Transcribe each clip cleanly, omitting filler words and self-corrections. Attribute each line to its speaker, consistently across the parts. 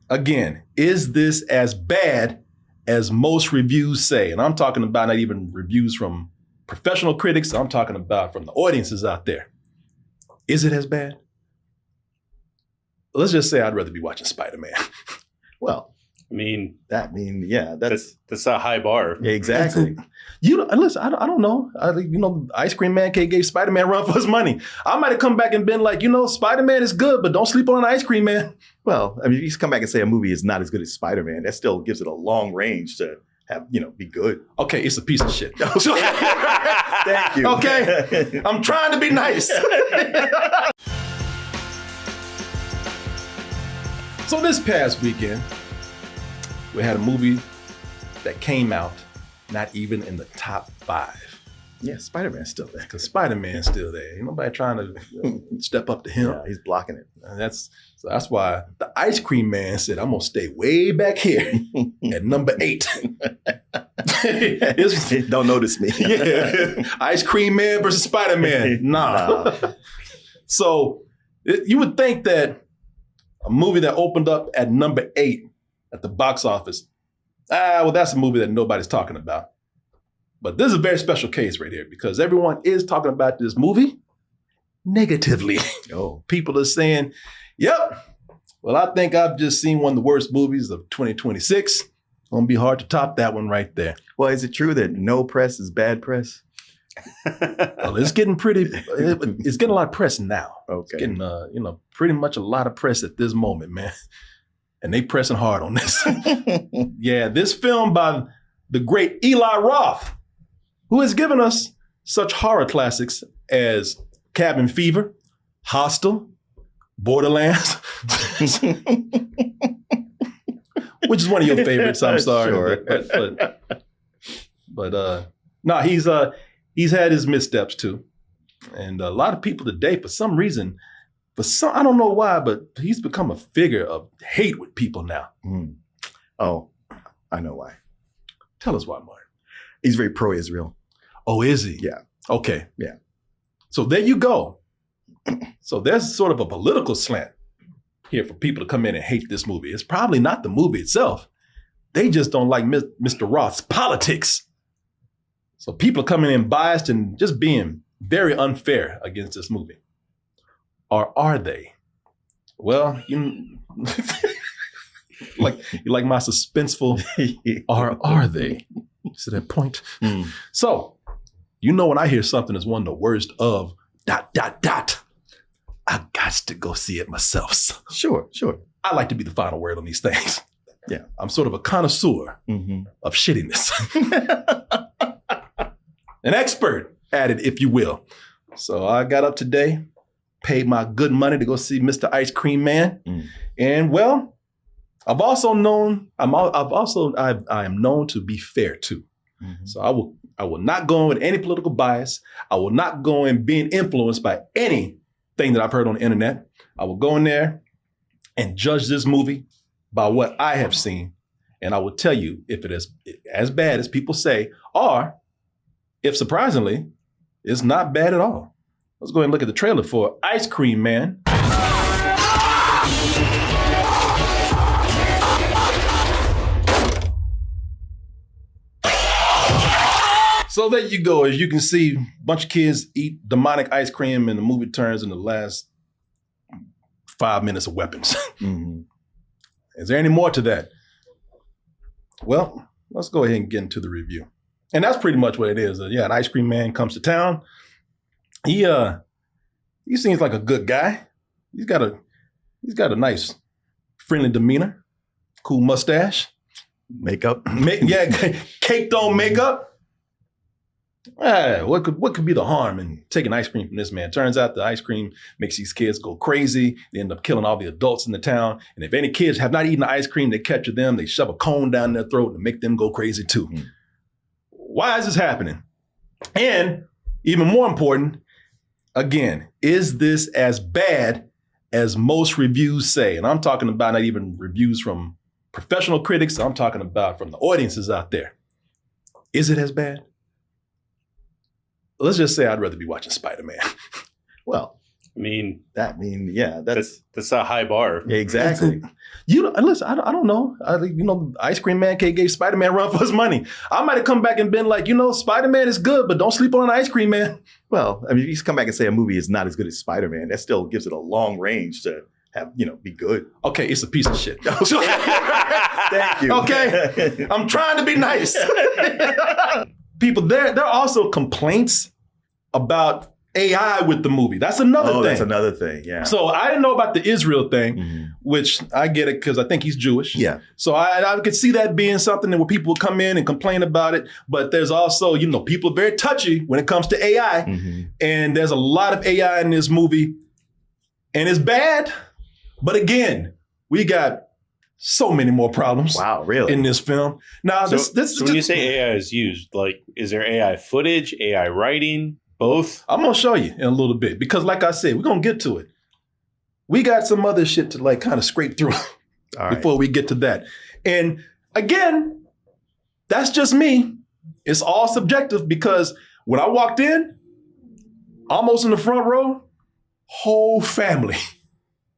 Speaker 1: Again, is this as bad as most reviews say? And I'm talking about not even reviews from professional critics. I'm talking about from the audiences out there. Is it as bad? Let's just say I'd rather be watching Spider-Man.
Speaker 2: Well, that's a high bar.
Speaker 1: Yeah, exactly. Listen, I don't know. Ice Cream Man gave Spider-Man a run for his money. I might have come back and been like, Spider-Man is good, but don't sleep on Ice Cream Man.
Speaker 3: Well, if you come back and say a movie is not as good as Spider-Man, that still gives it a long range to have, be good.
Speaker 1: Okay, it's a piece of shit.
Speaker 3: Thank you.
Speaker 1: Okay, I'm trying to be nice. So this past weekend, we had a movie that came out not even in the top 5.
Speaker 3: Yeah, Spider-Man's still there.
Speaker 1: Because Spider-Man's still there. Ain't nobody trying to step up to him.
Speaker 3: Yeah, he's blocking it.
Speaker 1: And that's why the Ice Cream Man said, I'm going to stay way back here at number 8.
Speaker 3: Don't notice me.
Speaker 1: Yeah. Ice Cream Man versus Spider-Man. Nah. So you would think that a movie that opened up at number 8 at the box office, that's a movie that nobody's talking about. But this is a very special case right here because everyone is talking about this movie negatively.
Speaker 3: Oh,
Speaker 1: people are saying, yep, well, I think I've just seen one of the worst movies of 2026. It's going to be hard to top that one right there.
Speaker 3: Well, is it true that no press is bad press?
Speaker 1: Well, it's getting it's getting a lot of press now.
Speaker 3: Okay.
Speaker 1: It's getting, pretty much a lot of press at this moment, man. And they pressing hard on this. Yeah, this film by the great Eli Roth, who has given us such horror classics as Cabin Fever, Hostel, Borderlands, which is one of your favorites. I'm sorry,
Speaker 3: Sure.
Speaker 1: but he's had his missteps too, and a lot of people today, for some reason, I don't know why, but he's become a figure of hate with people now.
Speaker 3: Mm. Oh, I know why.
Speaker 1: Tell us why, Martin.
Speaker 3: He's very pro-Israel.
Speaker 1: Oh, is he?
Speaker 3: Yeah.
Speaker 1: Okay.
Speaker 3: Yeah.
Speaker 1: So there you go. So there's sort of a political slant here for people to come in and hate this movie. It's probably not the movie itself. They just don't like Mr. Roth's politics. So people are coming in biased and just being very unfair against this movie. Or are they? Well, you like my suspenseful, or are they? To that point.
Speaker 3: Mm.
Speaker 1: So, when I hear something is one of the worst of ... I got to go see it myself.
Speaker 3: Sure.
Speaker 1: I like to be the final word on these things.
Speaker 3: Yeah.
Speaker 1: I'm sort of a connoisseur of shittiness. An expert at it, if you will. So I got up today, paid my good money to go see Mr. Ice Cream Man.
Speaker 3: Mm.
Speaker 1: And well, I am known to be fair too. Mm-hmm. So I will not go in with any political bias. I will not go in being influenced by anything that I've heard on the internet. I will go in there and judge this movie by what I have seen. And I will tell you if it is as bad as people say, or if surprisingly, it's not bad at all. Let's go ahead and look at the trailer for Ice Cream Man. So there you go. As you can see, a bunch of kids eat demonic ice cream and the movie turns in the last 5 minutes of weapons.
Speaker 3: Mm-hmm.
Speaker 1: Is there any more to that? Well, let's go ahead and get into the review. And that's pretty much what it is. An Ice Cream Man comes to town. He seems like a good guy. He's got a nice, friendly demeanor, cool mustache,
Speaker 3: makeup,
Speaker 1: caked on makeup. What could be the harm in taking ice cream from this man? Turns out the ice cream makes these kids go crazy. They end up killing all the adults in the town. And if any kids have not eaten the ice cream, they capture them. They shove a cone down their throat and make them go crazy too. Mm. Why is this happening? And even more important, again, is this as bad as most reviews say? And I'm talking about not even reviews from professional critics. I'm talking about from the audiences out there. Is it as bad? Let's just say I'd rather be watching Spider-Man.
Speaker 3: Well,
Speaker 2: I mean,
Speaker 3: yeah,
Speaker 2: that's a high bar.
Speaker 3: yeah, exactly.
Speaker 1: Listen, I don't know. Ice Cream Man gave Spider-Man a run for his money. I might have come back and been like, Spider-Man is good, but don't sleep on Ice Cream Man.
Speaker 3: Well, I mean, if you come back and say a movie is not as good as Spider-Man, that still gives it a long range to have, be good.
Speaker 1: Okay, it's a piece of shit.
Speaker 3: Thank you.
Speaker 1: Okay, I'm trying to be nice. People, there are also complaints about AI with the movie. That's another thing.
Speaker 3: That's another thing, yeah.
Speaker 1: So I didn't know about the Israel thing, which I get it because I think he's Jewish.
Speaker 3: Yeah.
Speaker 1: So I could see that being something that where people would come in and complain about it. But there's also, people are very touchy when it comes to AI. And there's a lot of AI in this movie. And it's bad. But again, we got so many more problems.
Speaker 3: Wow, really?
Speaker 1: In this film. Now,
Speaker 2: So
Speaker 1: this
Speaker 2: when you say AI is used, like, is there AI footage, AI writing, both?
Speaker 1: I'm going to show you in a little bit because like I said, we're going to get to it. We got some other shit to like kind of scrape through before we get to that. And again, that's just me. It's all subjective because when I walked in, almost in the front row, whole family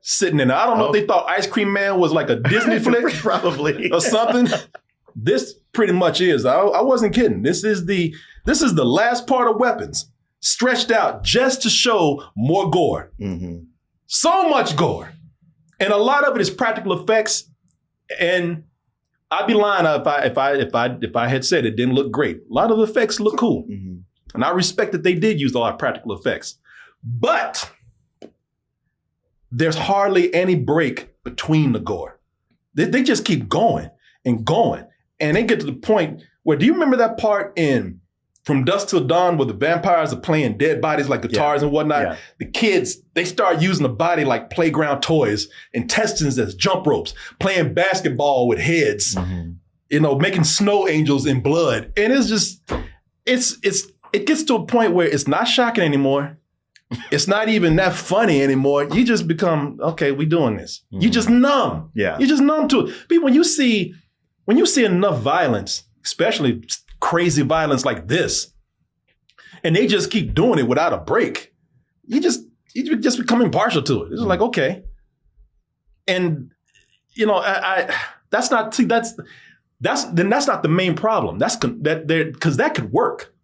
Speaker 1: sitting in there. I don't know if they thought Ice Cream Man was like a Disney flick
Speaker 3: probably
Speaker 1: or something. This pretty much is. I wasn't kidding. This is the last part of Weapons, stretched out just to show more gore. So much gore. And a lot of it is practical effects. And I'd be lying if I had said it didn't look great. A lot of the effects look cool. And I respect that they did use a lot of practical effects. But there's hardly any break between the gore. They just keep going and going. And they get to the point where, do you remember that part in From Dusk Till Dawn where the vampires are playing dead bodies like guitars and whatnot? Yeah. The kids, they start using the body like playground toys, intestines as jump ropes, playing basketball with heads, making snow angels in blood. And it's just, it gets to a point where it's not shocking anymore. It's not even that funny anymore. You just become, okay, we doing this. You just numb.
Speaker 3: Yeah.
Speaker 1: You just numb to it. People, when you see enough violence, especially crazy violence like this, and they just keep doing it without a break, you just become impartial to it. It's like, okay. And that's not the main problem. Because that could work.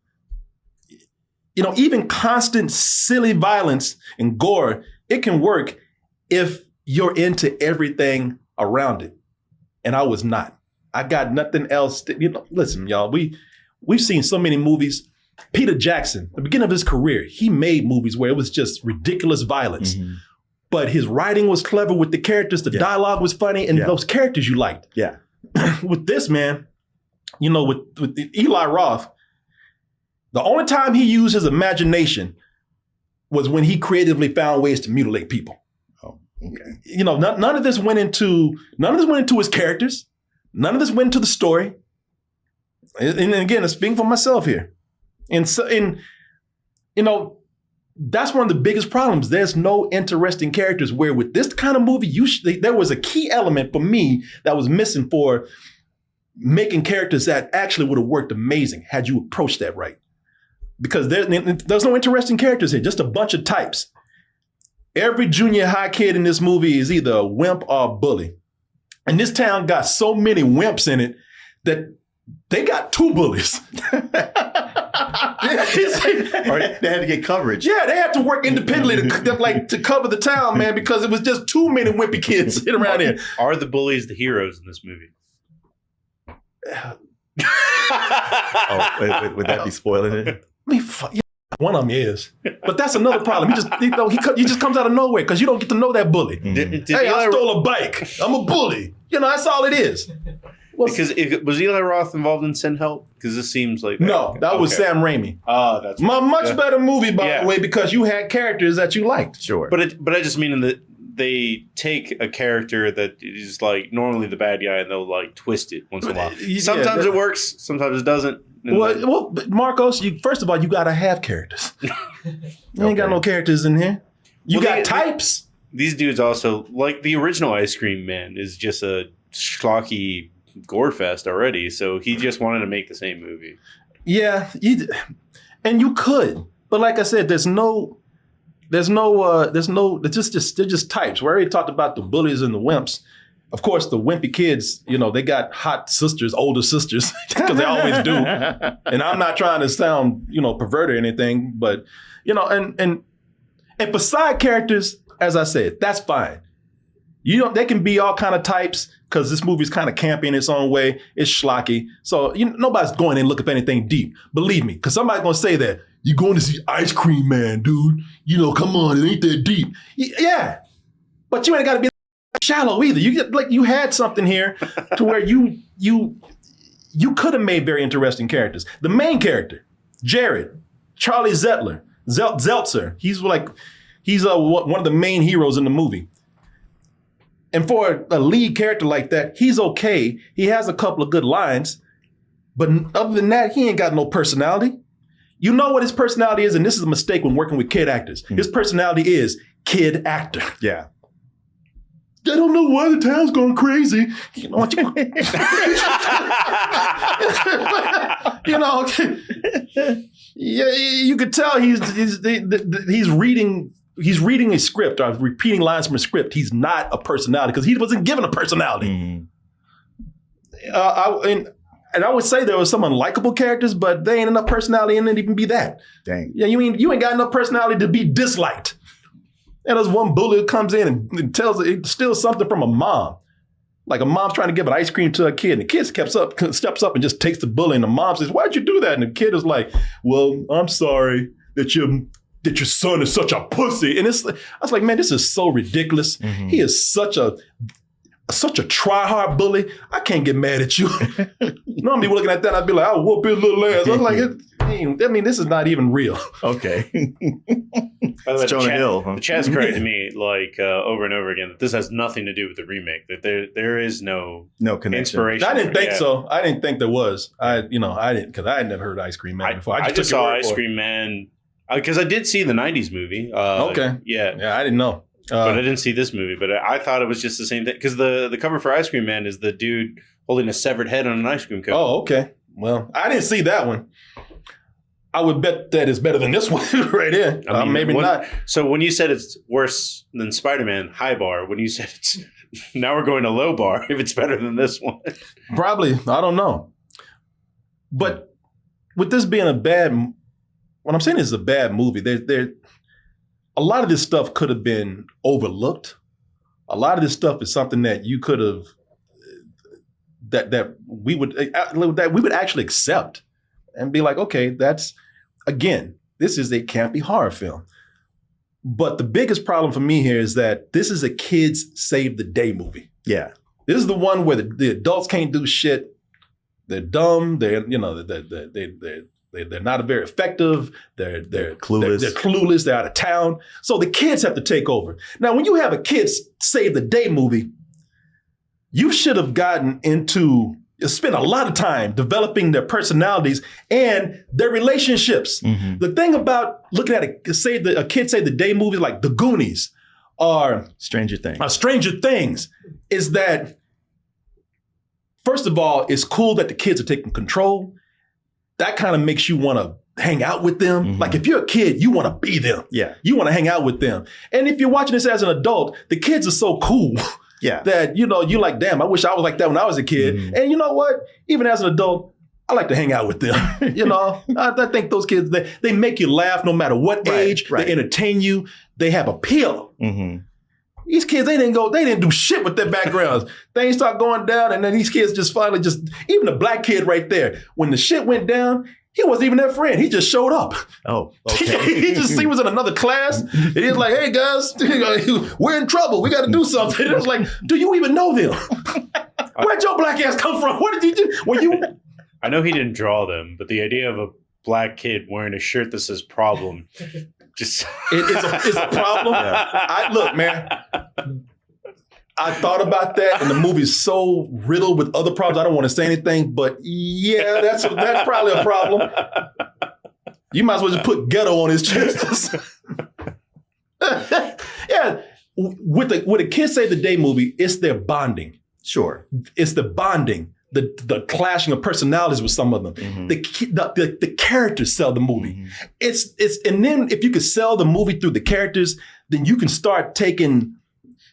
Speaker 1: Even constant silly violence and gore, it can work if you're into everything around it. And I was not. I got nothing else. Listen, y'all, we've seen so many movies. Peter Jackson, the beginning of his career, he made movies where it was just ridiculous violence. But his writing was clever with the characters. The dialogue was funny, and those characters you liked.
Speaker 3: Yeah.
Speaker 1: With this, man, with Eli Roth, the only time he used his imagination was when he creatively found ways to mutilate people.
Speaker 3: Oh, okay.
Speaker 1: None of this went into his characters. None of this went into the story. And again, I'm speaking for myself here. And so, that's one of the biggest problems. There's no interesting characters. Where with this kind of movie, there was a key element for me that was missing for making characters that actually would have worked amazing had you approached that right. Because there's no interesting characters here, just a bunch of types. Every junior high kid in this movie is either a wimp or a bully. And this town got so many wimps in it that they got 2 bullies.
Speaker 3: Or they had to get coverage.
Speaker 1: Yeah, they had to work independently to cover the town, man, because it was just too many wimpy kids sitting around here.
Speaker 2: Are the bullies the heroes in this movie?
Speaker 3: Would that be spoiling it?
Speaker 1: One of them is, but that's another problem. He just comes out of nowhere because you don't get to know that bully. Hey, I stole a bike. I'm a bully. That's all it is.
Speaker 2: Was Eli Roth involved in Send Help? Because this seems like that.
Speaker 1: No, that was Sam Raimi.
Speaker 2: Oh, that's
Speaker 1: much better movie, by the way, because you had characters that you liked.
Speaker 3: Sure,
Speaker 2: but I just mean that they take a character that is like normally the bad guy and they'll like twist it once in a while. Sometimes it works, sometimes it doesn't.
Speaker 1: Well, Marcos, first of all, you gotta have characters. You ain't got no characters in here. You got types.
Speaker 2: These dudes also, like the original Ice Cream Man, is just a schlocky gore fest already. So he just wanted to make the same movie. Yeah,
Speaker 1: and you could, but like I said, there's no there's they're just types. We already talked about the bullies and the wimps. Of course, the wimpy kids, they got hot sisters, older sisters, because they always do. And I'm not trying to sound, perverted or anything, but, and for side characters, as I said, that's fine. They can be all kind of types because this movie's kind of campy in its own way. It's schlocky. So nobody's going in looking for anything deep. Believe me, because somebody's going to say that. You're going to see Ice Cream Man, dude. Come on, it ain't that deep. Yeah, but you ain't got to be shallow either. You had something here to where you could have made very interesting characters. The main character, Jared, Charlie Zeltzer. He's one of the main heroes in the movie. And for a lead character like that, he's okay. He has a couple of good lines, but other than that, he ain't got no personality. You know what his personality is, and this is a mistake when working with kid actors. His personality is kid actor.
Speaker 3: Yeah.
Speaker 1: I don't know why the town's going crazy. Yeah, you could tell he's reading a script or repeating lines from a script. He's not a personality because he wasn't given a personality. And I would say there were some unlikable characters, but they ain't enough personality in it to even be that.
Speaker 3: Dang.
Speaker 1: Yeah, you ain't got enough personality to be disliked. And there's one bully who comes in and steals something from a mom. Like a mom's trying to give an ice cream to a kid, and the kid steps up and just takes the bully, and the mom says, "Why'd you do that?" And the kid is like, "Well, I'm sorry that your son is such a pussy." And I was like, man, this is so ridiculous. Mm-hmm. He is such a try-hard bully. I can't get mad at you. Normally looking at that, I'd be like, I'll whoop his little ass. I was like, this is not even real.
Speaker 3: Okay.
Speaker 2: It's Jonah Hill. Huh? The chat's corrected me over and over again that this has nothing to do with the remake. That there is no connection. Inspiration.
Speaker 1: I didn't think so. I didn't think there was. I didn't, because I had never heard Ice Cream Man before.
Speaker 2: I just saw Ice Cream Man because I did see the 90s movie.
Speaker 1: Okay.
Speaker 2: Yeah,
Speaker 1: I didn't know.
Speaker 2: But I didn't see this movie, but I thought it was just the same thing. Because the cover for Ice Cream Man is the dude holding a severed head on an ice cream cone.
Speaker 1: Oh, okay. Well, I didn't see that one. I would bet that it's better than this one right here. Maybe not.
Speaker 2: So when you said it's worse than Spider-Man, high bar. When you said it's now we're going to low bar, if it's better than this one.
Speaker 1: Probably. I don't know. But with this being what I'm saying is a bad movie, a lot of this stuff could have been overlooked. A lot of this stuff is something that you could have, that we would actually accept and be like, okay, this is a campy horror film. But the biggest problem for me here is that this is a kids save the day movie.
Speaker 3: Yeah.
Speaker 1: This is the one where the adults can't do shit. They're dumb. They're not very effective. They're
Speaker 3: clueless.
Speaker 1: They're clueless. They're out of town. So the kids have to take over. Now, when you have a kids save the day movie, you should have spent a lot of time developing their personalities and their relationships. Mm-hmm. The thing about looking at a kid save the day movie like The Goonies or
Speaker 3: Stranger
Speaker 1: Things is that, first of all, it's cool that the kids are taking control. That kind of makes you want to hang out with them. Mm-hmm. Like if you're a kid, you want to be them.
Speaker 3: Yeah.
Speaker 1: You want to hang out with them. And if you're watching this as an adult, the kids are so cool.
Speaker 3: Yeah.
Speaker 1: That, you're like, damn, I wish I was like that when I was a kid. Mm-hmm. And you know what? Even as an adult, I like to hang out with them. I think those kids, they make you laugh no matter what age. Right. They entertain you. They have appeal. Mm-hmm. These kids, they didn't do shit with their backgrounds. Things start going down, and then these kids just finally even the black kid right there, when the shit went down, he wasn't even their friend. He just showed up.
Speaker 3: Oh, okay.
Speaker 1: he was in another class, and he was like, hey guys, we're in trouble. We got to do something. It was like, do you even know them? Where'd your black ass come from? What did you do?
Speaker 2: I know he didn't draw them, but the idea of a black kid wearing a shirt that says problem just
Speaker 1: it's a problem. Yeah. Look, man, I thought about that, and the movie's so riddled with other problems. I don't want to say anything, but yeah, that's probably a problem. You might as well just put ghetto on his chest. Yeah, with a Kids Save the Day movie, it's their bonding.
Speaker 3: Sure,
Speaker 1: it's the bonding the clashing of personalities with some of them.
Speaker 3: Mhm.
Speaker 1: The characters sell the movie.
Speaker 3: Mhm.
Speaker 1: And then if you could sell the movie through the characters, then you can start taking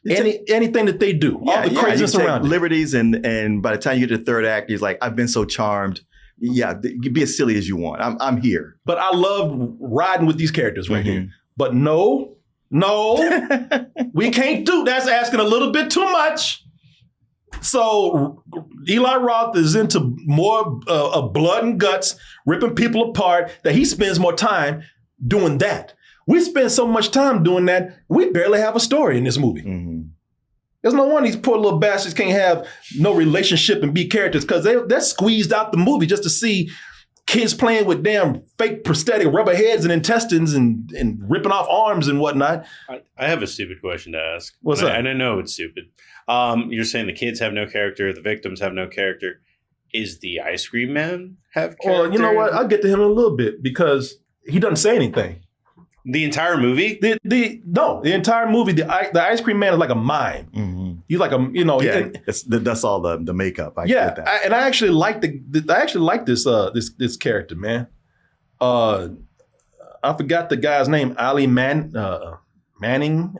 Speaker 1: anything that they do, all the craziness around it.
Speaker 3: Liberties, and by the time you get to the third act, he's like, I've been so charmed. Yeah, you be as silly as you want. I'm here.
Speaker 1: But I love riding with these characters right here. But no, we can't do. That's asking a little bit too much. So Eli Roth is into more blood and guts, ripping people apart, that he spends more time doing that. We spend so much time doing that, we barely have a story in this movie.
Speaker 3: Mm-hmm.
Speaker 1: There's no wonder these poor little bastards can't have no relationship and be characters, because they're squeezed out the movie just to see kids playing with damn fake prosthetic rubber heads and intestines and ripping off arms and whatnot.
Speaker 2: I have a stupid question to ask.
Speaker 1: What's that?
Speaker 2: And I know it's stupid. You're saying the kids have no character, the victims have no character. Is the ice cream man have character?
Speaker 1: Well, you know what? I'll get to him in a little bit because he doesn't say anything.
Speaker 2: The entire movie?
Speaker 1: The entire movie, the ice cream man is like a mime.
Speaker 3: Mm-hmm.
Speaker 1: He's like
Speaker 3: That's all the makeup. I
Speaker 1: yeah,
Speaker 3: get that.
Speaker 1: I actually like this character, man. I forgot the guy's name. Ali Manning,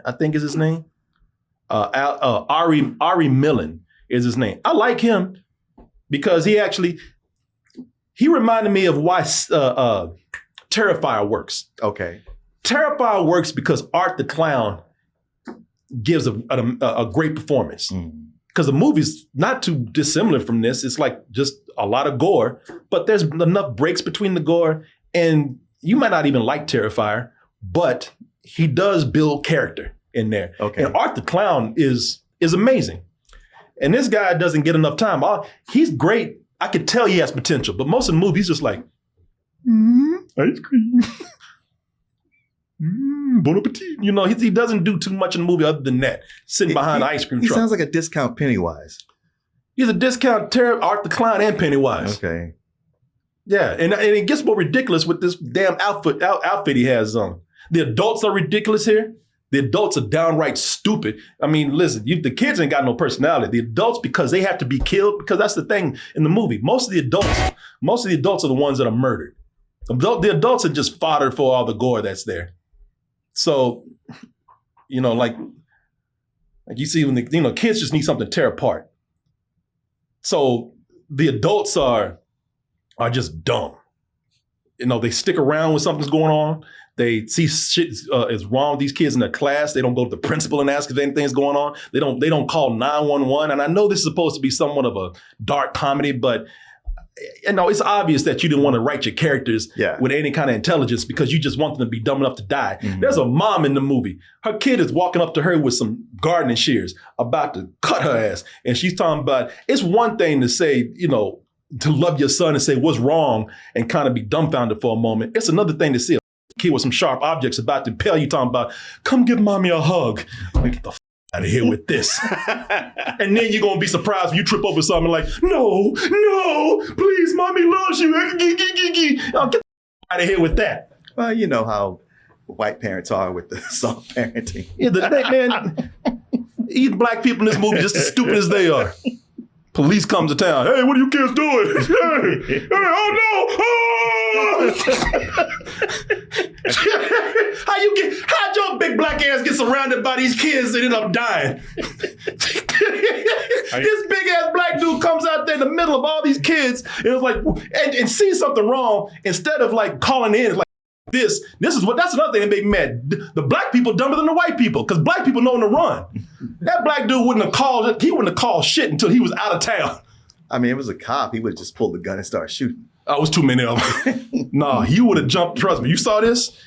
Speaker 1: I think is his name. Ari Millen is his name. I like him because he reminded me of why Terrifier works.
Speaker 3: Okay.
Speaker 1: Terrifier works because Art the Clown gives a great performance. Because the movie's not too dissimilar from this. It's like just a lot of gore, but there's enough breaks between the gore, and you might not even like Terrifier, but he does build character in there.
Speaker 3: Okay.
Speaker 1: And Art the Clown is amazing. And this guy doesn't get enough time. He's great. I could tell he has potential, but most of the movie, he's just like, ice cream. Bon appetit. You know, he doesn't do too much in the movie other than that, sitting behind an ice cream truck.
Speaker 3: He sounds like a discount Pennywise.
Speaker 1: He's a discount Art the Clown and Pennywise.
Speaker 3: Okay.
Speaker 1: Yeah, and it gets more ridiculous with this damn outfit he has on. The adults are ridiculous here. The adults are downright stupid. I mean, listen, the kids ain't got no personality. The adults, because they have to be killed, because that's the thing in the movie. Most of the adults are the ones that are murdered. The adults are just fodder for all the gore that's there. So, you know, like you see when kids just need something to tear apart. So the adults are just dumb. You know, they stick around when something's going on. They see shit is wrong with these kids in their class. They don't go to the principal and ask if anything's going on. They don't call 911. And I know this is supposed to be somewhat of a dark comedy, but you know, it's obvious that you didn't want to write your characters with any kind of intelligence because you just want them to be dumb enough to die. Mm-hmm. There's a mom in the movie. Her kid is walking up to her with some gardening shears about to cut her ass. And she's talking about, it's one thing to say, you know, to love your son and say what's wrong and kind of be dumbfounded for a moment. It's another thing to see a kid with some sharp objects about to impale you talking about, come give mommy a hug. Get the out of here with this. And then you're going to be surprised when you trip over something like, no, please, mommy loves you. Get the out of here with that.
Speaker 3: Well, you know how white parents are with the soft parenting.
Speaker 1: Yeah, man, these black people in this movie just as stupid as they are. Police come to town. Hey, what are you kids doing? Hey, oh no! Oh! How'd your big black ass get surrounded by these kids and end up dying? This big ass black dude comes out there in the middle of all these kids and it's like, and sees something wrong, instead of like calling in, like, that's another thing that made me mad. The black people dumber than the white people because black people know when to run. That black dude wouldn't have called shit until he was out of town.
Speaker 3: I mean, it was a cop. He would have just pulled the gun and start shooting.
Speaker 1: Oh, it was too many of them. Nah, he would have jumped. Trust me, you saw this?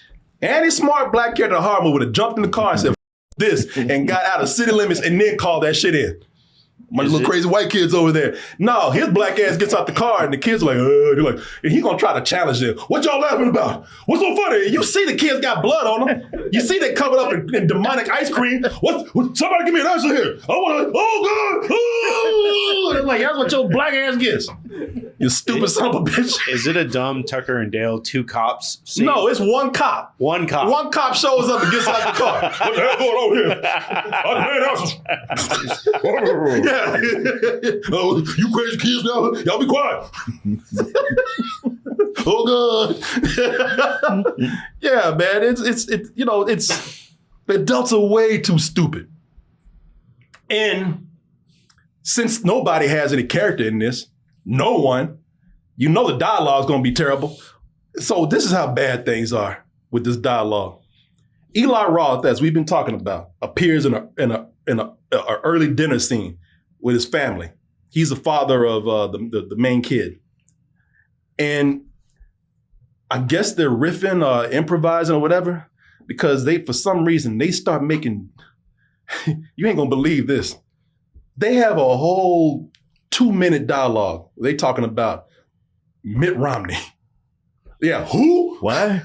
Speaker 1: Any smart black character in a horror movie would have jumped in the car and said, this, and got out of city limits and then called that shit in. My little crazy white kids over there. No, his black ass gets out the car and the kids are like, they're like, and he's gonna try to challenge them. What y'all laughing about? What's so funny? You see the kids got blood on them. You see they covered up in demonic ice cream. What somebody give me an answer here. I want to, oh God, oh! Like, that's what your black ass gets. You stupid son of a bitch.
Speaker 2: Is it a dumb Tucker and Dale, two cops scene?
Speaker 1: No, it's one cop.
Speaker 2: One cop.
Speaker 1: One cop shows up and gets out the car. What the hell going on here? Oh, you crazy kids now? Y'all be quiet. Oh God. Yeah, man. It's the adults are way too stupid. And since nobody has any character in this, no one, the dialogue is going to be terrible. So this is how bad things are with this dialogue. Eli Roth, as we've been talking about, appears in a early dinner scene with his family. He's the father of the main kid. And I guess they're riffing or improvising or whatever, because for some reason, they start making, you ain't gonna believe this. They have a whole 2-minute dialogue. They talking about Mitt Romney. Yeah, who?
Speaker 3: What?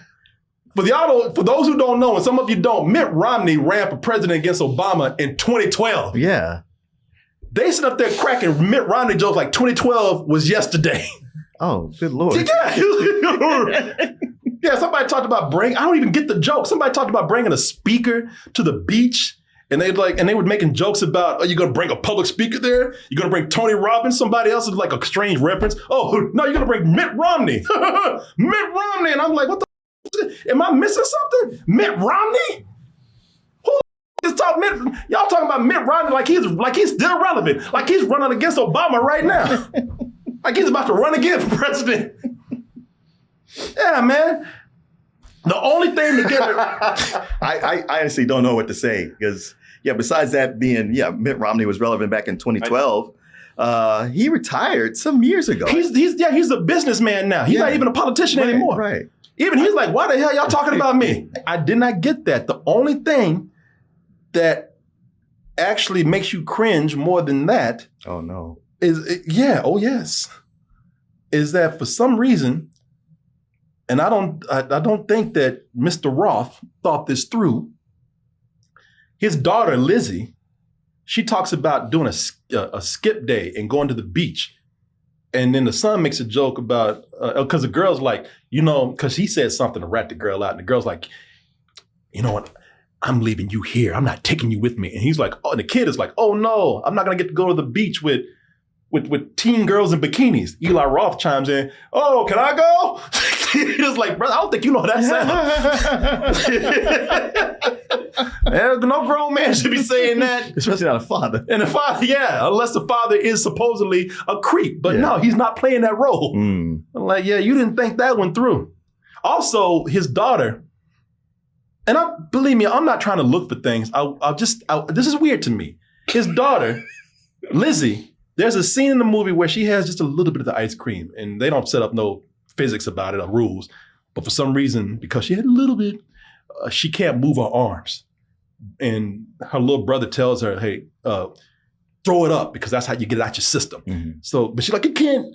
Speaker 1: For those who don't know, and some of you don't, Mitt Romney ran for president against Obama in 2012.
Speaker 3: Yeah.
Speaker 1: They sit up there cracking Mitt Romney jokes like 2012 was yesterday.
Speaker 3: Oh, good Lord.
Speaker 1: Yeah, somebody talked about I don't even get the joke. Somebody talked about bringing a speaker to the beach. And they were making jokes about, are you going to bring a public speaker there? You're going to bring Tony Robbins? Somebody else is like a strange reference. Oh, no, you're going to bring Mitt Romney. Mitt Romney. And I'm like, what the am I missing something? Mitt Romney? Who is talking y'all talking about Mitt Romney like he's still relevant. Like he's running against Obama right now. Like he's about to run again for president. Yeah, man. The only thing together.
Speaker 3: I honestly don't know what to say because, besides that being, Mitt Romney was relevant back in 2012. He retired some years ago.
Speaker 1: He's a businessman now. He's not even a politician anymore.
Speaker 3: Right.
Speaker 1: Even he's like, why the hell y'all talking about me? I did not get that. The only thing that actually makes you cringe more than that.
Speaker 3: Oh no.
Speaker 1: Is that for some reason, and I don't think that Mr. Roth thought this through. His daughter, Lizzie, she talks about doing a skip day and going to the beach. And then the son makes a joke about, because the girl's like, because he said something to rat the girl out. And the girl's like, you know what? I'm leaving you here. I'm not taking you with me. And he's like, oh, and the kid is like, oh no, I'm not going to get to go to the beach with teen girls in bikinis. Eli Roth chimes in, oh, can I go? He was like, brother, I don't think you know that sounds. No grown man should be saying that.
Speaker 3: Especially not a father.
Speaker 1: And the father, unless the father is supposedly a creep. But no, he's not playing that role. I'm like, you didn't think that one through. Also, his daughter, and believe me, I'm not trying to look for things. This is weird to me. His daughter, Lizzie, there's a scene in the movie where she has just a little bit of the ice cream, and they don't set up no physics about it or rules. But for some reason, because she had a little bit, she can't move her arms. And her little brother tells her, hey, throw it up because that's how you get it out your system. Mm-hmm. So, but she's like, I can't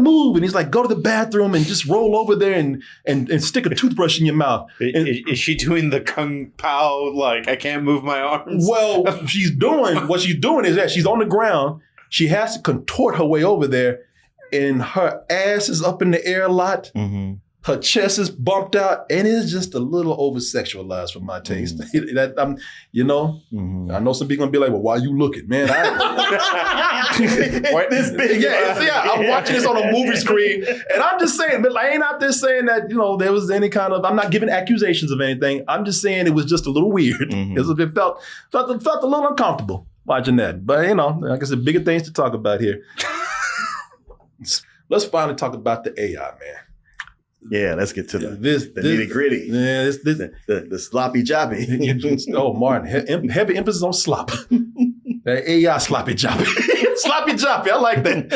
Speaker 1: move. And he's like, go to the bathroom and just roll over there and stick a toothbrush in your mouth.
Speaker 2: Is she doing the Kung Pao, like, I can't move my arms?
Speaker 1: Well, what she's doing is that she's on the ground. She has to contort her way over there, and her ass is up in the air a lot. Mm-hmm. Her chest is bumped out, and it's just a little over-sexualized for my taste. Mm-hmm. I know some people gonna be like, "Well, why you looking, man?" This big, I'm watching this on a movie screen, and I'm just saying, but I ain't out there saying that there was any kind of. I'm not giving accusations of anything. I'm just saying it was just a little weird. Mm-hmm. It felt a little uncomfortable watching that. But like I said, bigger things to talk about here. Let's finally talk about the AI, man.
Speaker 3: Yeah, let's get to the nitty gritty.
Speaker 1: Yeah,
Speaker 3: the sloppy joppy.
Speaker 1: Oh, Martin, heavy emphasis on slop. That AI sloppy joppy. Sloppy joppy, I like that.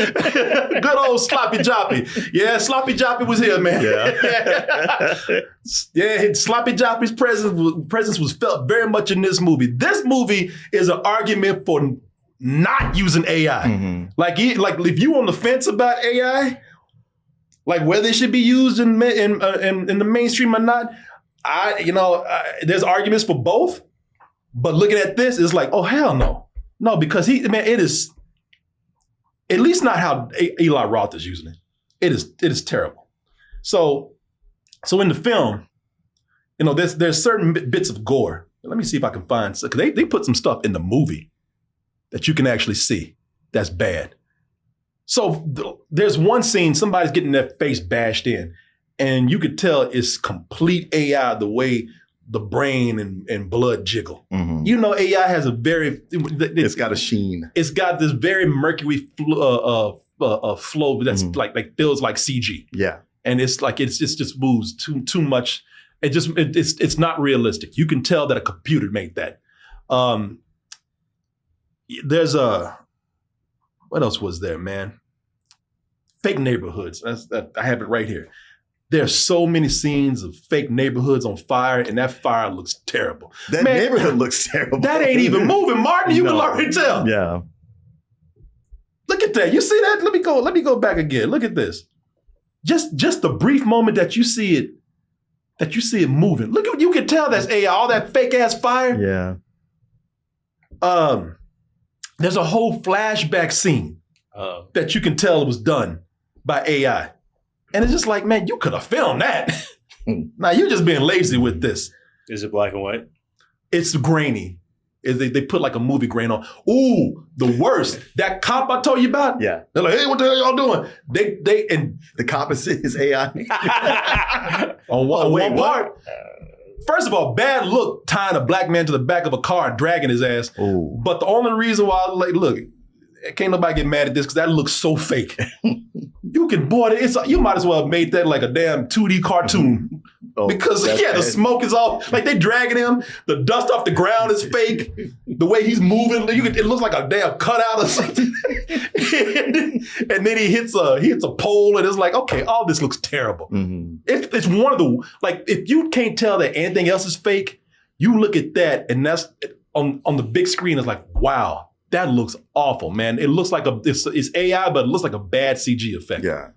Speaker 1: Good old sloppy joppy. Yeah, sloppy joppy was here, man. Yeah, sloppy joppy's presence was felt very much in this movie. This movie is an argument for not using AI. Mm-hmm. Like if you on the fence about AI. Like whether it should be used in the mainstream or not, there's arguments for both. But looking at this, it's like, oh hell no, because it is At least not how Eli Roth is using it. It is terrible. So in the film, there's certain bits of gore. Let me see if I can find, because they put some stuff in the movie that you can actually see that's bad. So there's one scene, somebody's getting their face bashed in, and you could tell it's complete AI the way the brain and blood jiggle. Mm-hmm. AI has a very...
Speaker 3: It's got a sheen.
Speaker 1: It's got this very mercury flow that's like feels like CG.
Speaker 3: Yeah.
Speaker 1: And it's like, it just moves too much. It's not realistic. You can tell that a computer made that. There's what else was there, man? Fake neighborhoods. I have it right here. There's so many scenes of fake neighborhoods on fire, and that fire looks terrible.
Speaker 3: That neighborhood looks terrible.
Speaker 1: That ain't even moving, Martin. You can already tell.
Speaker 3: Yeah.
Speaker 1: Look at that. You see that? Let me go back again. Look at this. Just the brief moment that you see it moving. Look at, you can tell that's AI, all that fake ass fire.
Speaker 3: Yeah.
Speaker 1: There's a whole flashback scene that you can tell was done by AI. And it's just like, man, you could have filmed that. Now you're just being lazy with this.
Speaker 2: Is it black and white?
Speaker 1: It's grainy. They put like a movie grain on. Ooh, the worst. That cop I told you about?
Speaker 3: Yeah.
Speaker 1: They're like, hey, what the hell y'all doing? And
Speaker 3: the cop is AI.
Speaker 1: on one part. First of all, bad look tying a black man to the back of a car and dragging his ass.
Speaker 3: Ooh.
Speaker 1: But the only reason why, look, can't nobody get mad at this because that looks so fake. You might as well have made that like a damn 2D cartoon. Because the smoke is all, like they dragging him, the dust off the ground is fake. The way he's moving, it looks like a damn cutout or something. and then he hits a pole and it's like, okay, all this looks terrible. Mm-hmm. It's one of the, like, if you can't tell that anything else is fake, you look at that and that's on the big screen, it's like, wow, that looks awful, man. It looks like it's AI, but it looks like a bad CG effect.
Speaker 3: Yeah.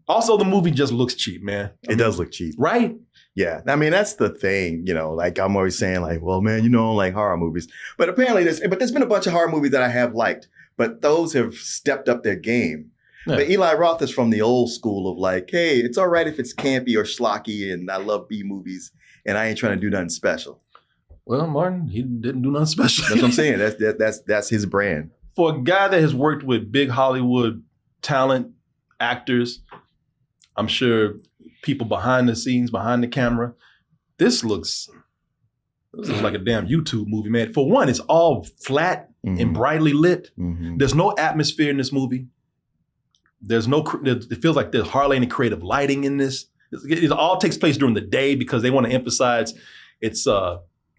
Speaker 1: Also, the movie just looks cheap, man.
Speaker 3: It does look cheap.
Speaker 1: Right?
Speaker 3: Yeah. I mean, that's the thing, like I'm always saying like, well, man, I don't like horror movies. But apparently there's been a bunch of horror movies that I have liked, but those have stepped up their game. Yeah. But Eli Roth is from the old school of like, hey, it's all right if it's campy or schlocky and I love B movies and I ain't trying to do nothing special.
Speaker 1: Well, Martin, he didn't do nothing special.
Speaker 3: That's what I'm saying. That's his brand.
Speaker 1: For a guy that has worked with big Hollywood talent, actors, I'm sure people behind the scenes, behind the camera, this looks like a damn YouTube movie, man. For one, it's all flat and brightly lit. Mm-hmm. There's no atmosphere in this movie. It feels like there's hardly any creative lighting in this. It all takes place during the day because they want to emphasize it's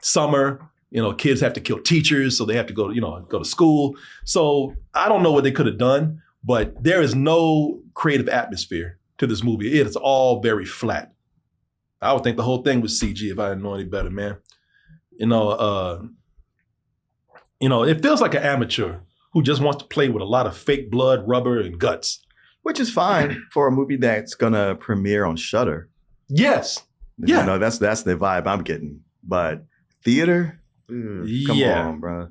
Speaker 1: summer. Kids have to kill teachers, so they have to go to school. So I don't know what they could have done, but there is no creative atmosphere to this movie. It is all very flat. I would think the whole thing was CG if I didn't know any better, man. It feels like an amateur who just wants to play with a lot of fake blood, rubber, and guts.
Speaker 3: Which is fine for a movie that's gonna premiere on Shudder.
Speaker 1: Yes. Yeah.
Speaker 3: That's the vibe I'm getting. But theater? Come on, bro.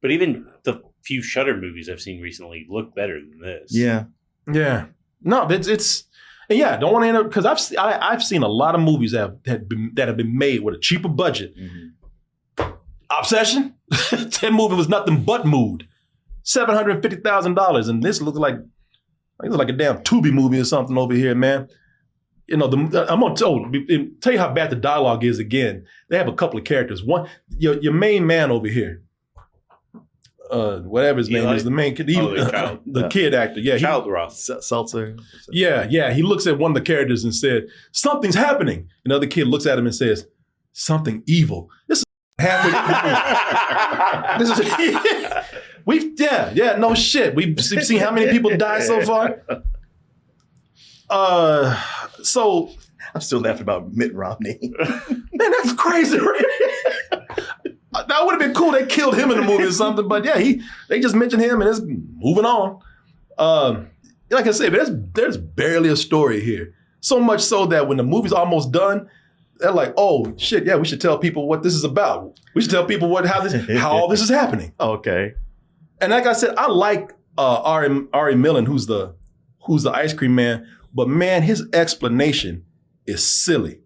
Speaker 2: But even the few Shudder movies I've seen recently look better than this.
Speaker 3: Yeah.
Speaker 1: Yeah. No, it's don't want to end up, because I've seen a lot of movies that have been made with a cheaper budget. Mm-hmm. Obsession, that movie was nothing but mood. $750,000, and this looks like a damn Tubi movie or something over here, man. I'm gonna tell you how bad the dialogue is again. They have a couple of characters. One, your main man over here, whatever his name is, the main kid, the kid actor. Yeah,
Speaker 2: Child Roth.
Speaker 3: Seltzer.
Speaker 1: Yeah. He looks at one of the characters and said, "Something's happening." Another kid looks at him and says, "Something evil." This is happening. No shit. We've seen how many people die so far. So
Speaker 3: I'm still laughing about Mitt Romney.
Speaker 1: Man, that's crazy, right? That would have been cool. They killed him in the movie or something, but yeah, they just mentioned him and it's moving on. Like I said, there's barely a story here. So much so that when the movie's almost done, they're like, oh shit, yeah, we should tell people what this is about. We should tell people how all this is happening.
Speaker 3: Okay.
Speaker 1: And like I said, I like Ari Millen, who's the ice cream man, but man, his explanation is silly.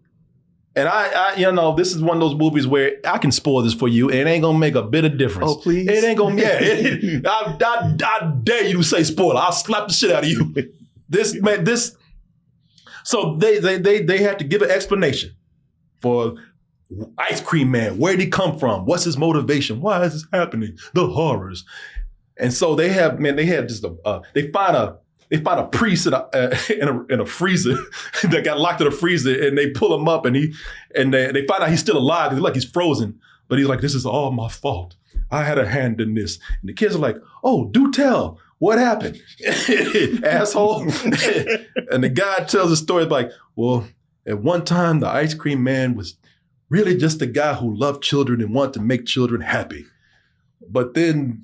Speaker 1: And I this is one of those movies where I can spoil this for you, and it ain't gonna make a bit of difference.
Speaker 3: Oh, please.
Speaker 1: It ain't gonna. Yeah, I dare you to say spoiler. I'll slap the shit out of you. This. So they have to give an explanation for Ice Cream Man. Where'd he come from? What's his motivation? Why is this happening? The horrors. And so they had just they find a priest in a freezer that got locked in a freezer, and they pull him up, and they find out he's still alive. He's like he's frozen, but he's like, "This is all my fault. I had a hand in this." And the kids are like, "Oh, do tell. What happened?" Asshole. And the guy tells the story like, "Well, at one time, the Ice Cream Man was really just a guy who loved children and wanted to make children happy. But then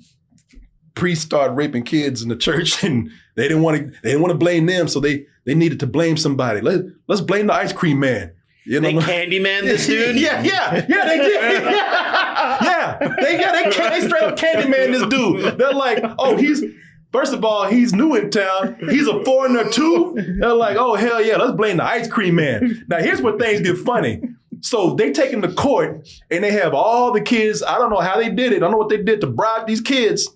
Speaker 1: priests started raping kids in the church, and they didn't want to blame them, so they needed to blame somebody. Let's blame the Ice Cream Man." You know,
Speaker 2: they Candyman this dude?
Speaker 1: Yeah, they did. They straight up Candyman this dude. They're like, "Oh, first of all, he's new in town. He's a foreigner too." They're like, "Oh, hell yeah, let's blame the Ice Cream Man." Now, here's where things get funny. So they take him to court, and they have all the kids. I don't know how they did it. I don't know what they did to bribe these kids.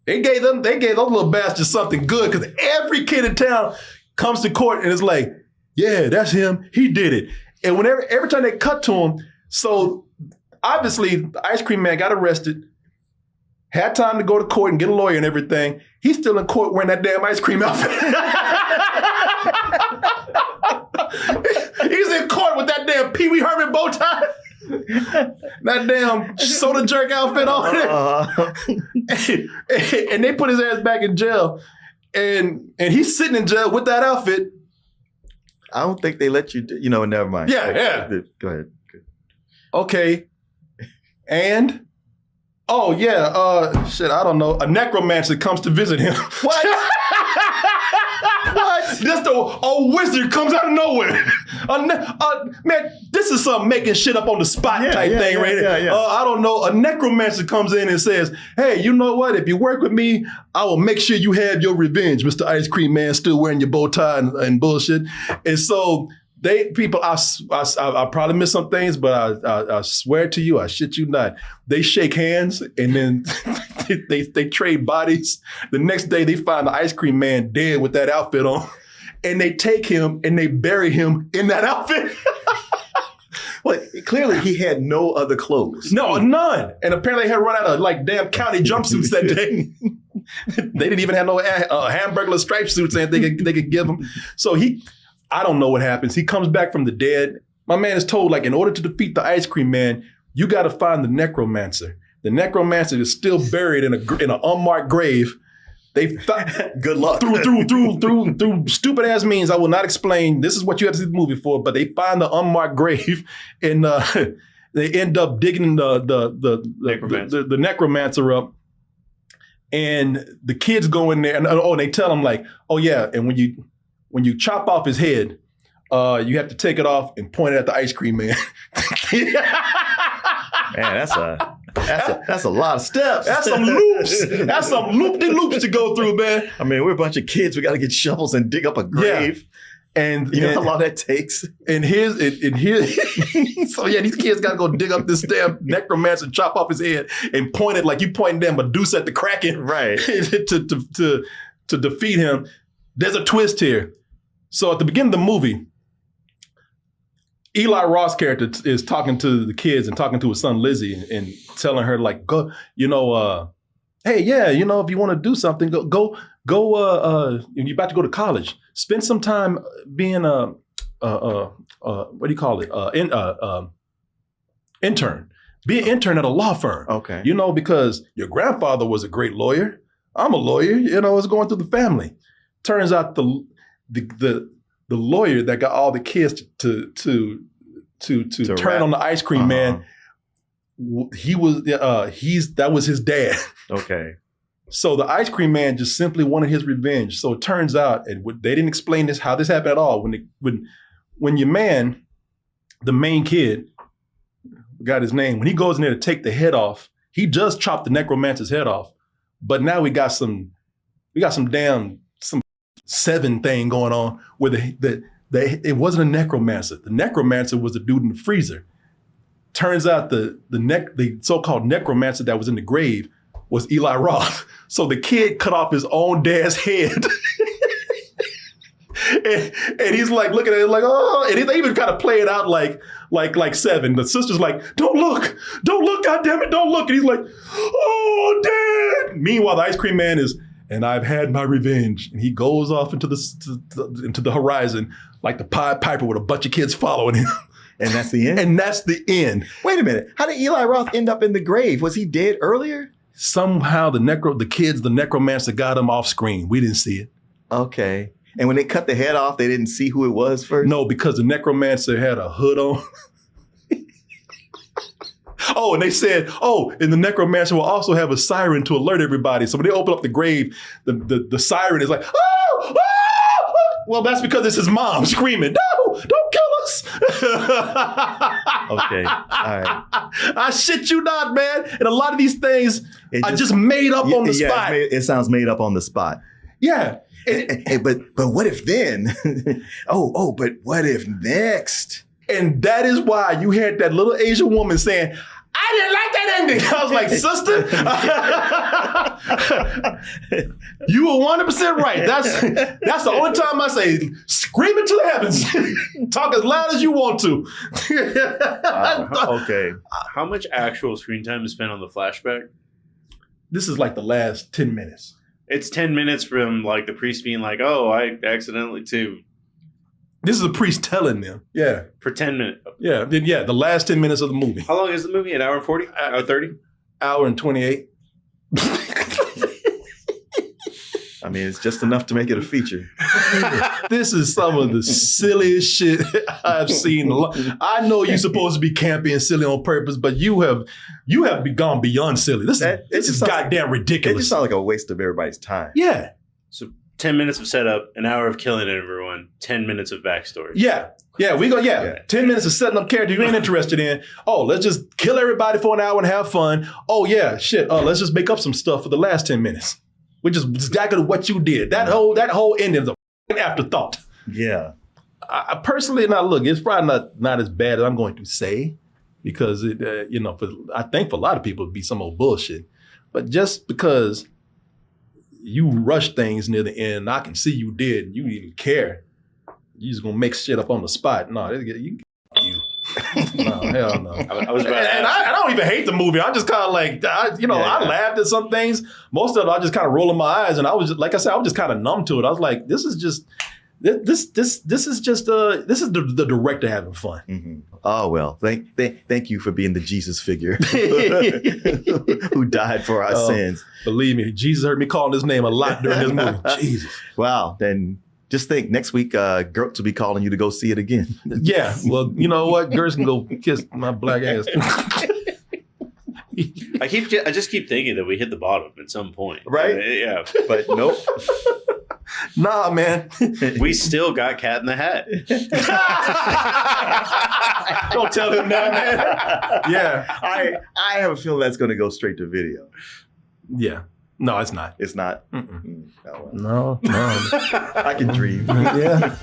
Speaker 1: They gave those little bastards something good, because every kid in town comes to court and is like, "Yeah, that's him. He did it." And every time they cut to him, so obviously the Ice Cream Man got arrested, had time to go to court and get a lawyer and everything. He's still in court wearing that damn ice cream outfit. He's in court with that damn Pee Wee Herman bow tie. That damn soda jerk outfit on. And they put his ass back in jail. And he's sitting in jail with that outfit.
Speaker 3: I don't think they let you never mind.
Speaker 1: Yeah.
Speaker 3: Go ahead.
Speaker 1: Okay. And oh yeah, shit, I don't know. A necromancer comes to visit him.
Speaker 3: What? What?
Speaker 1: Just a wizard comes out of nowhere. Man, this is some making shit up on the spot type thing right here.
Speaker 3: Yeah.
Speaker 1: I don't know. A necromancer comes in and says, "Hey, you know what? If you work with me, I will make sure you have your revenge, Mr. Ice Cream Man, still wearing your bow tie and bullshit." And so I probably missed some things, but I swear to you, I shit you not, they shake hands and then they trade bodies. The next day they find the Ice Cream Man dead with that outfit on, and they take him and they bury him in that outfit.
Speaker 3: Well, clearly he had no other clothes.
Speaker 1: No, none. And apparently they had run out of like damn county jumpsuits that day. They didn't even have no Hamburglar striped suits and they could give him. So I don't know what happens. He comes back from the dead. My man is told, like, in order to defeat the Ice Cream Man, you got to find the necromancer. The necromancer is still buried in an unmarked grave. Good luck. Through stupid ass means I will not explain. This is what you have to see the movie for. But they find the unmarked grave, and they end up digging the necromancer up. And the kids go in there, and they tell him like, "Oh yeah, and when you chop off his head, you have to take it off and point it at the Ice Cream Man."
Speaker 3: Man, that's a lot of steps.
Speaker 1: That's some loops. That's some loop-de-loops to go through, man.
Speaker 3: I mean, we're a bunch of kids. We got to get shovels and dig up a grave.
Speaker 1: Yeah. And
Speaker 3: you know how long that takes?
Speaker 1: And so yeah, these kids got to go dig up this damn necromancer, chop off his head, and point it like you pointing damn Medusa at the Kraken,
Speaker 3: right?
Speaker 1: to defeat him. There's a twist here. So at the beginning of the movie, Eli Roth's character is talking to the kids and talking to his son Lizzie and telling her like, "Go, hey, yeah, if you want to do something, go. You're about to go to college. Spend some time being what do you call it? Intern. Be an intern at a law firm.
Speaker 3: Okay.
Speaker 1: Because your grandfather was a great lawyer. I'm a lawyer. It's going through the family. Turns out the lawyer that got all the kids to turn on the Ice Cream Man, that was his dad.
Speaker 3: Okay.
Speaker 1: So the Ice Cream Man just simply wanted his revenge. So it turns out, and they didn't explain how this happened at all. When your man, the main kid, got his name, when he goes in there to take the head off, he just chopped the necromancer's head off. But now we got some We got some 7 thing going on where it wasn't a necromancer. The necromancer was the dude in the freezer. Turns out the so-called necromancer that was in the grave was Eli Roth. So the kid cut off his own dad's head. and he's like looking at it like, oh, and they even kind of play it out like 7. The sister's like, don't look, goddammit, don't look. And he's like, oh, Dad. Meanwhile, the ice cream man is, and I've had my revenge. And he goes off into the horizon like the Pied Piper with a bunch of kids following him.
Speaker 3: And that's the end?
Speaker 1: And that's the end.
Speaker 3: Wait a minute. How did Eli Roth end up in the grave? Was he dead earlier?
Speaker 1: Somehow the necromancer got him off screen. We didn't see it.
Speaker 3: Okay. And when they cut the head off, they didn't see who it was first?
Speaker 1: No, because the necromancer had a hood on. Oh, and they said, and the necromancer will also have a siren to alert everybody. So when they open up the grave, the siren is like, oh! Well, that's because it's his mom screaming, no, don't kill us.
Speaker 3: Okay, all right.
Speaker 1: I shit you not, man. And a lot of these things I just made up on the spot.
Speaker 3: It sounds made up on the spot.
Speaker 1: Yeah.
Speaker 3: But what if then? But what if next?
Speaker 1: And that is why you had that little Asian woman saying, I didn't like that ending. I was like, sister, you were 100% right. That's the only time I say, scream it to the heavens. Talk as loud as you want to.
Speaker 3: Okay.
Speaker 2: How much actual screen time is spent on the flashback?
Speaker 1: This is like the last 10 minutes.
Speaker 2: It's 10 minutes from like the priest being like, oh, I accidentally too.
Speaker 1: This is a priest telling them. Yeah.
Speaker 2: For 10 minutes.
Speaker 1: Yeah. The last 10 minutes of the movie.
Speaker 2: How long is the movie? An hour and 40? Hour 30?
Speaker 1: Hour and 28.
Speaker 3: I mean, it's just enough to make it a feature.
Speaker 1: This is some of the silliest shit I've seen. I know you're supposed to be campy and silly on purpose, but you have gone beyond silly. This is goddamn ridiculous.
Speaker 3: It just sounds like a waste of everybody's time.
Speaker 1: Yeah.
Speaker 2: So 10 minutes of setup, an hour of killing everyone, 10 minutes of backstory.
Speaker 1: Yeah. Yeah, 10 minutes of setting up character you ain't interested in. Oh, let's just kill everybody for an hour and have fun. Oh yeah, shit. Oh, let's just make up some stuff for the last 10 minutes. Which is exactly what you did. That whole ending is a afterthought.
Speaker 3: Yeah.
Speaker 1: I personally, now look, it's probably not as bad as I'm going to say, because it, I think for a lot of people it'd be some old bullshit. But just because you rush things near the end, I can see you did, and you didn't even care. You just gonna make shit up on the spot. No, you. No, hell no.
Speaker 2: I was about
Speaker 1: and I don't even hate the movie. I'm just kind of like, I laughed at some things. Most of it, I just kind of rolling my eyes, and I was just, like I said, I was just kind of numb to it. I was like, this is the director having fun.
Speaker 3: Mm-hmm. Oh well, thank you for being the Jesus figure who died for our sins.
Speaker 1: Believe me, Jesus heard me calling his name a lot during this movie. Jesus.
Speaker 3: Wow. Then just think, next week, Gertz will be calling you to go see it again.
Speaker 1: Yeah. Well, you know what? Gertz can go kiss my black ass.
Speaker 2: I just keep thinking that we hit the bottom at some point.
Speaker 3: Right?
Speaker 2: Yeah.
Speaker 3: But nope.
Speaker 1: Nah, man.
Speaker 2: We still got Cat in the Hat.
Speaker 1: Don't tell him that, man. Yeah.
Speaker 3: I have a feeling that's going to go straight to video.
Speaker 1: Yeah. No, it's not.
Speaker 3: It's not?
Speaker 1: No.
Speaker 3: I can dream.
Speaker 1: Yeah.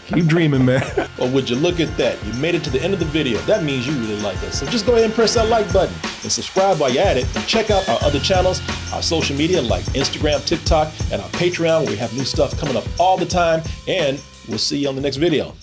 Speaker 1: Keep dreaming, man. Well, would you look at that? You made it to the end of the video. That means you really like us. So just go ahead and press that like button and subscribe while you're at it. And check out our other channels, our social media like Instagram, TikTok, and our Patreon, where we have new stuff coming up all the time. And we'll see you on the next video.